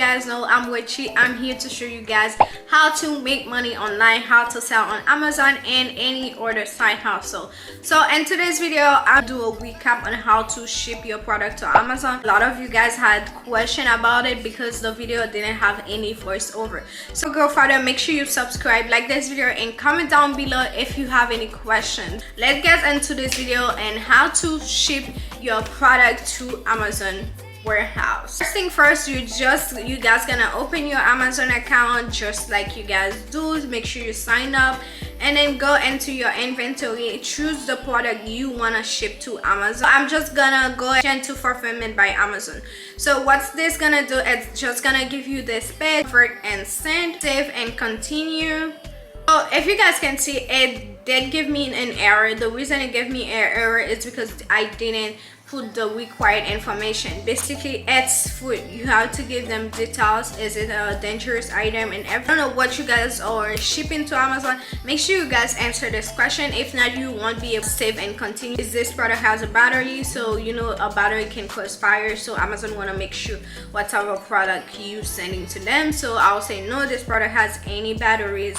guys know, I'm Rachie. I'm here to show you guys how to make money online, how to sell on Amazon and any other side hustle. So in today's video, I'll do a recap on how to ship your product to Amazon. A lot of you guys had question about it because the video didn't have any voiceover. So go further, make sure you subscribe, like this video, and comment down below if you have any questions. Let's get into this video and how to ship your product to Amazon warehouse. First thing first, you guys gonna open your Amazon account just like you guys do. Make sure you sign up and then go into your inventory, choose the product you want to ship to Amazon. I'm just gonna go into fulfillment by Amazon. So what's this gonna do? It's just gonna give you this page, convert and send, save and continue. So if you guys can see, it did give me an error. The reason it gave me an error is because I didn't put the required information. Basically, it's food. You have to give them details. Is it a dangerous item? And I don't know what you guys are shipping to Amazon. Make sure you guys answer this question. If not, you won't be able to save and continue. Is this product has a battery? So you know a battery can cause fire. So Amazon want to make sure whatever product you sending to them. So I'll say no, this product has any batteries.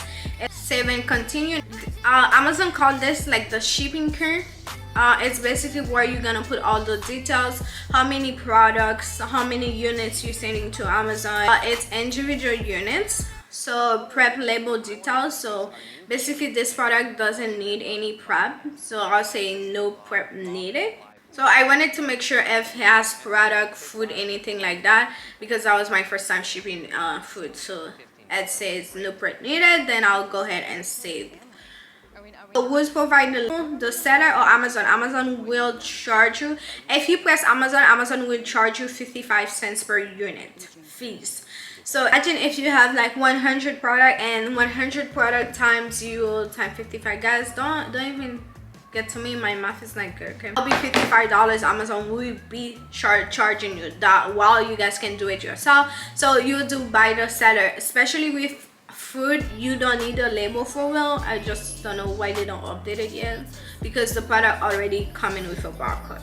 Save and continue. Amazon called this like the shipping curve. It's basically where you're gonna put all the details, how many products, how many units you're sending to Amazon. It's individual units, so prep label details. So basically this product doesn't need any prep, so I'll say no prep needed. So I wanted to make sure if it has product, food, anything like that, because that was my first time shipping food. So it says no prep needed, then I'll go ahead and save. So who's providing the seller or Amazon? Amazon will charge you. If you press Amazon, Amazon will charge you 55 cents per unit fees. So imagine if you have like 100 product and 100 product times you times 55. Guys, don't even get to me. My math is not good. Okay, it'll be $55. Amazon will be charging you that while you guys can do it yourself. So you do by the seller, especially with food. You don't need a label for real. I just don't know why they don't update it yet, because the product already coming with a barcode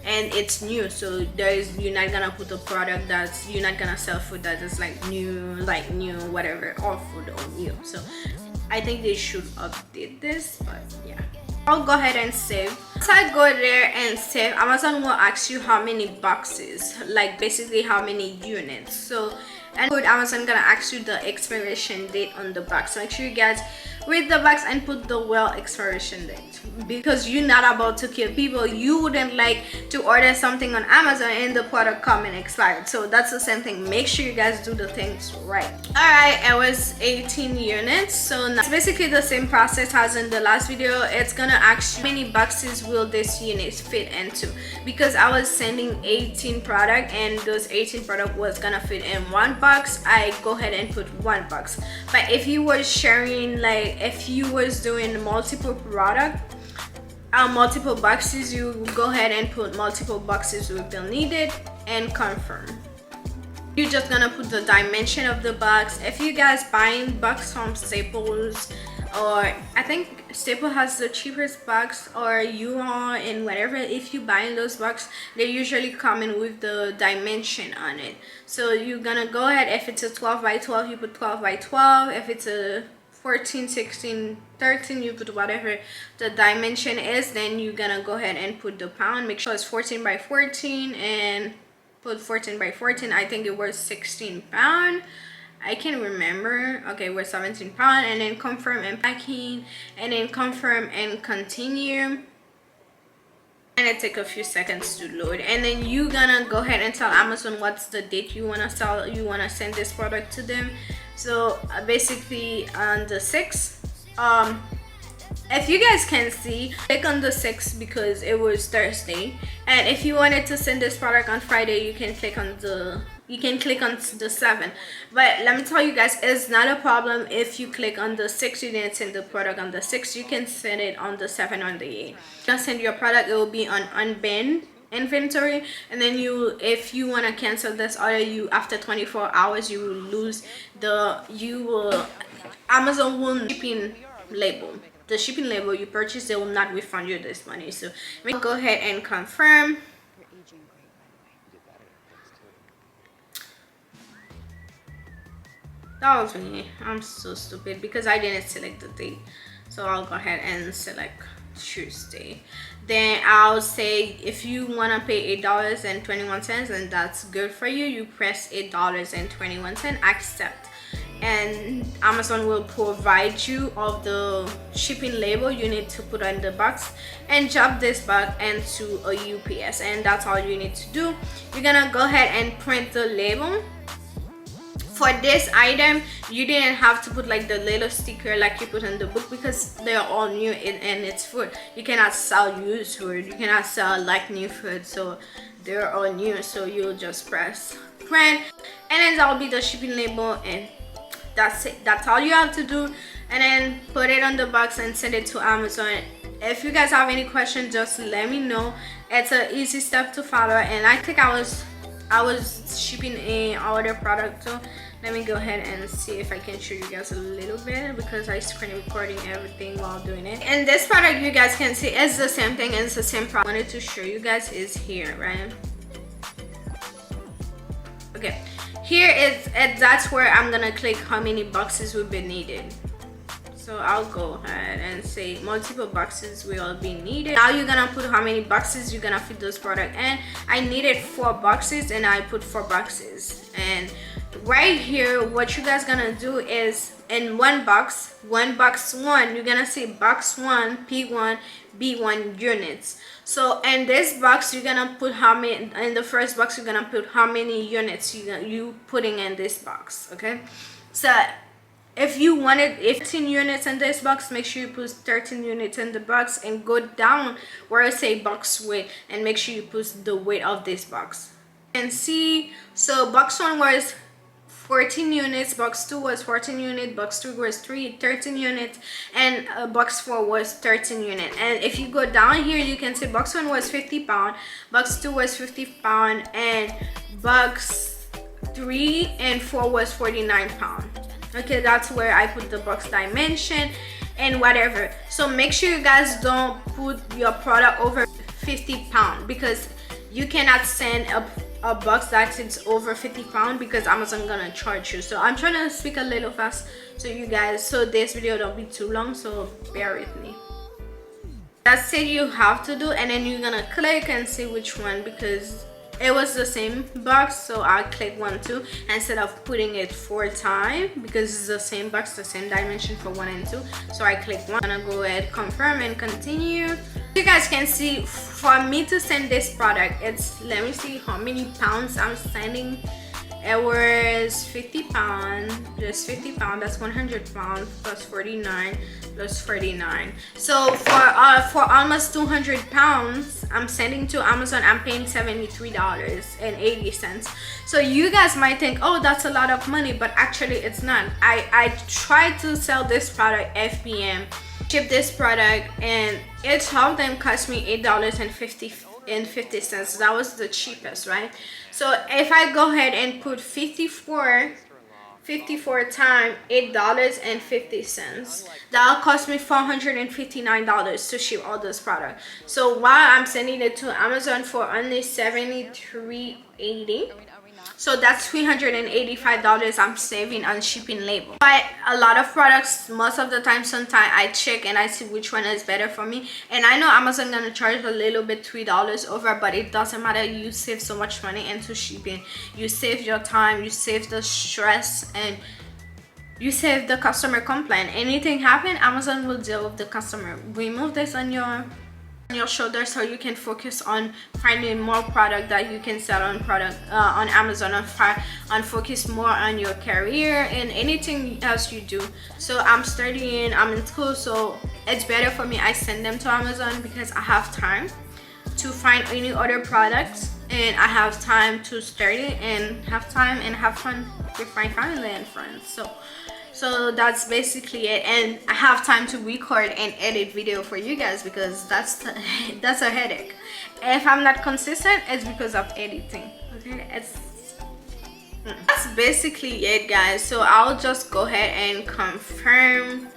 and it's new. So you're not gonna put a product that's, you're not gonna sell food that is like new whatever, or food or new. So I think they should update this, but yeah, I'll go ahead and save. Once I go there and save, Amazon will ask you how many boxes, like basically how many units. So and Amazon gonna ask you the expiration date on the box. So make sure you guys read the box and put the well expiration date, because you're not about to kill people. You wouldn't like to order something on Amazon and the product come and expired. So that's the same thing. Make sure you guys do the things right. All right, it was 18 units. So now it's basically the same process as in the last video. It's gonna ask you how many boxes will this unit fit into, because I was sending 18 product and those 18 product was gonna fit in one box. I go ahead and put one box. But if you were sharing, like if you was doing multiple product, multiple boxes, you go ahead and put multiple boxes will be needed and confirm. You're just gonna put the dimension of the box. If you guys buying box from Staples, or I think Staple has the cheapest box, or you are in whatever, if you buying those box, they usually come in with the dimension on it. So you're gonna go ahead, if it's a 12 by 12, you put 12 by 12. If it's a 14, 16, 13, you put whatever the dimension is. Then you're gonna go ahead and put the pound. Make sure it's 14 by 14 and put 14 by 14. I think it was 16 pound. I can't remember. Okay, we're 17 pound. And then confirm and packing, and then confirm and continue. And it take a few seconds to load. And then you gonna go ahead and tell Amazon what's the date you wanna sell, you wanna send this product to them. So basically on the 6th, if you guys can see, click on the 6th because it was Thursday. And if you wanted to send this product on Friday, you can click on the 7th. But let me tell you guys, it's not a problem if you click on the 6th. You didn't send the product on the 6th. You can send it on the 7th or the 8th. You'll send your product, it will be on unbanned inventory, and then if you want to cancel this order, you after 24 hours you will lose Amazon will shipping label. The shipping label you purchased, they will not refund you this money. So go ahead and confirm. That was me. I'm so stupid because I didn't select the date. So I'll go ahead and select Tuesday. Then I'll say if you want to pay $8.21 and that's good for you, you press $8.21, accept, and Amazon will provide you of the shipping label you need to put on the box and drop this back into a UPS, and that's all you need to do. You're gonna go ahead and print the label. For this item, you didn't have to put like the little sticker like you put in the book because they're all new and it's food. You cannot sell used food, you cannot sell like new food, so they're all new. So you'll just press print, and then that'll be the shipping label, and that's it. That's all you have to do, and then put it on the box and send it to Amazon. If you guys have any questions, just let me know. It's an easy step to follow, and I think I was shipping a other product too. Let me go ahead and see if I can show you guys a little bit because I screen recording everything while doing it. And this product, you guys can see, it's the same thing, it's the same product. I wanted to show you guys is here, right? Okay, here is, that's where I'm gonna click how many boxes will be needed. So I'll go ahead and say multiple boxes will be needed. Now you're gonna put how many boxes you're gonna fit this product in. I needed 4 boxes and I put 4 boxes. And right here, what you guys gonna do is in one box 1, you're gonna say box 1, P1, B1 units. So in this box, you're gonna put how many, in the first box, you're gonna put how many units you putting in this box, okay? So if you wanted 15 units in this box, make sure you put 13 units in the box and go down where I say box weight and make sure you put the weight of this box. And see, so box 1 was 14 units, box 2 was 14 units, box 3 was 13 units, and box 4 was 13 units. And if you go down here, you can see box 1 was 50 pound, box 2 was 50 pound, and box 3 and 4 was 49 pound. Okay, that's where I put the box dimension and whatever. So make sure you guys don't put your product over 50 pound because you cannot send a box that is over 50 pound because Amazon gonna charge you. So I'm trying to speak a little fast so you guys, so this video don't be too long, so bear with me. That's it you have to do, and then you're gonna click and see which one because it was the same box, so I click 1, 2 instead of putting it 4 times because it's the same box, the same dimension for 1 and 2. So I click 1. I'm gonna go ahead, confirm, and continue. You guys can see for me to send this product, it's, let me see how many pounds I'm sending. It was 50 pounds, just 50 pounds, that's 100 pounds plus 49 plus 49. So for almost 200 pounds I'm sending to Amazon, I'm paying $73.80. So you guys might think, oh, that's a lot of money, but actually it's not. I tried to sell this product FBA, ship this product, and each of them cost me $8.50. That was the cheapest, right? So if I go ahead and put 54 times $8.50, that'll cost me $459 to ship all this product. So while I'm sending it to Amazon for only $73.80, so that's $385 I'm saving on shipping label. But a lot of products, most of the time, sometimes I check and I see which one is better for me. And I know Amazon gonna charge a little bit, $3 over, but it doesn't matter. You save so much money into shipping. You save your time, you save the stress, and you save the customer complaint. Anything happen, Amazon will deal with the customer. Remove this on your shoulder so you can focus on finding more product that you can sell on on Amazon, and focus more on your career and anything else you do. So I'm studying, I'm in school, so it's better for me I send them to Amazon because I have time to find any other products, and I have time to study and have time and have fun with my family and friends. So that's basically it, and I have time to record and edit video for you guys because that's a headache. If I'm not consistent, it's because of editing. Okay, that's basically it, guys. So I'll just go ahead and confirm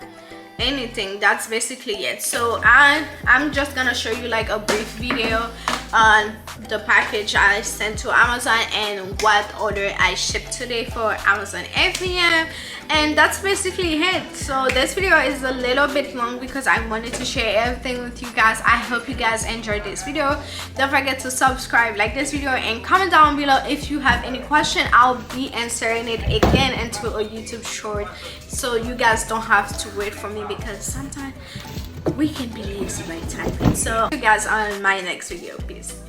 anything. That's basically it. So I'm just gonna show you like a brief video the package I sent to Amazon and what order I shipped today for Amazon FBA. And that's basically it. So this video is a little bit long because I wanted to share everything with you guys. I hope you guys enjoyed this video. Don't forget to subscribe, like this video, and comment down below if you have any question. I'll be answering it again into a YouTube short, so you guys don't have to wait for me, because sometimes we can be lazy by typing. So see you guys on my next video. Peace.